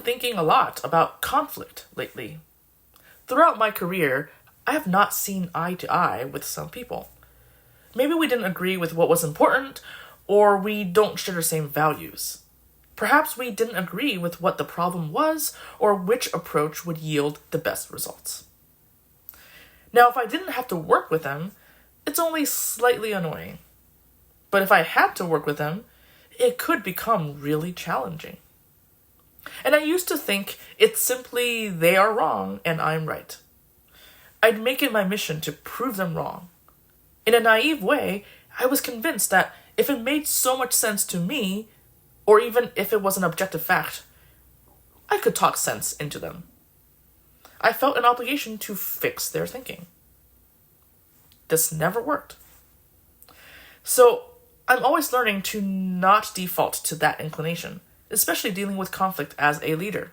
thinking a lot about conflict lately. Throughout my career, I have not seen eye to eye with some people. Maybe we didn't agree with what was important, or we don't share the same values. Perhaps we didn't agree with what the problem was, or which approach would yield the best results. Now, if I didn't have to work with them, it's only slightly annoying. But if I had to work with them, it could become really challenging. And I used to think it's simply they are wrong and I'm right. I'd make it my mission to prove them wrong. In a naive way, I was convinced that if it made so much sense to me, or even if it was an objective fact, I could talk sense into them. I felt an obligation to fix their thinking. This never worked. So I'm always learning to not default to that inclination, especially dealing with conflict as a leader.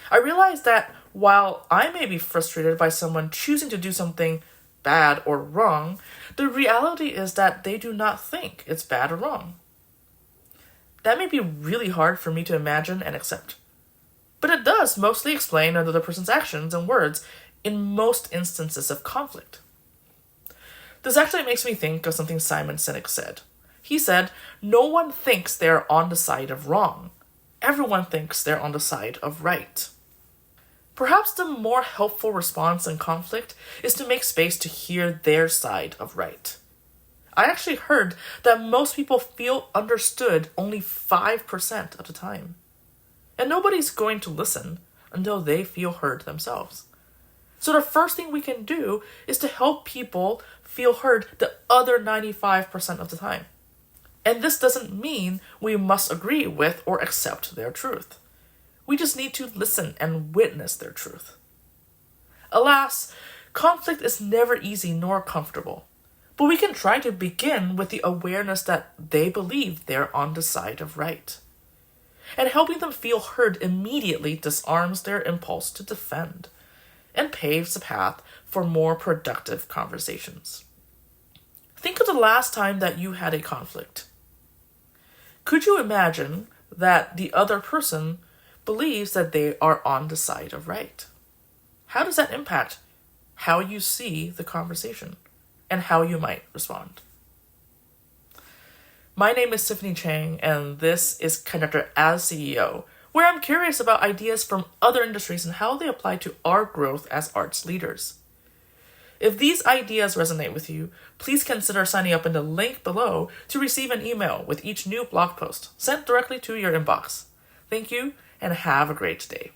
I realize that while I may be frustrated by someone choosing to do something bad or wrong, the reality is that they do not think it's bad or wrong. That may be really hard for me to imagine and accept, but it does mostly explain another person's actions and words in most instances of conflict. This actually makes me think of something Simon Sinek said. He said, "No one thinks they're on the side of wrong. Everyone thinks they're on the side of right." Perhaps the more helpful response in conflict is to make space to hear their side of right. I actually heard that most people feel understood only 5% of the time. And nobody's going to listen until they feel heard themselves. So the first thing we can do is to help people feel heard the other 95% of the time. And this doesn't mean we must agree with or accept their truth. We just need to listen and witness their truth. Alas, conflict is never easy nor comfortable. But we can try to begin with the awareness that they believe they're on the side of right. And helping them feel heard immediately disarms their impulse to defend and paves the path for more productive conversations. Think of the last time that you had a conflict. Could you imagine that the other person believes that they are on the side of right? How does that impact how you see the conversation and how you might respond? My name is Tiffany Chang, and this is Conductor as CEO, where I'm curious about ideas from other industries and how they apply to our growth as arts leaders. If these ideas resonate with you, please consider signing up in the link below to receive an email with each new blog post sent directly to your inbox. Thank you, and have a great day.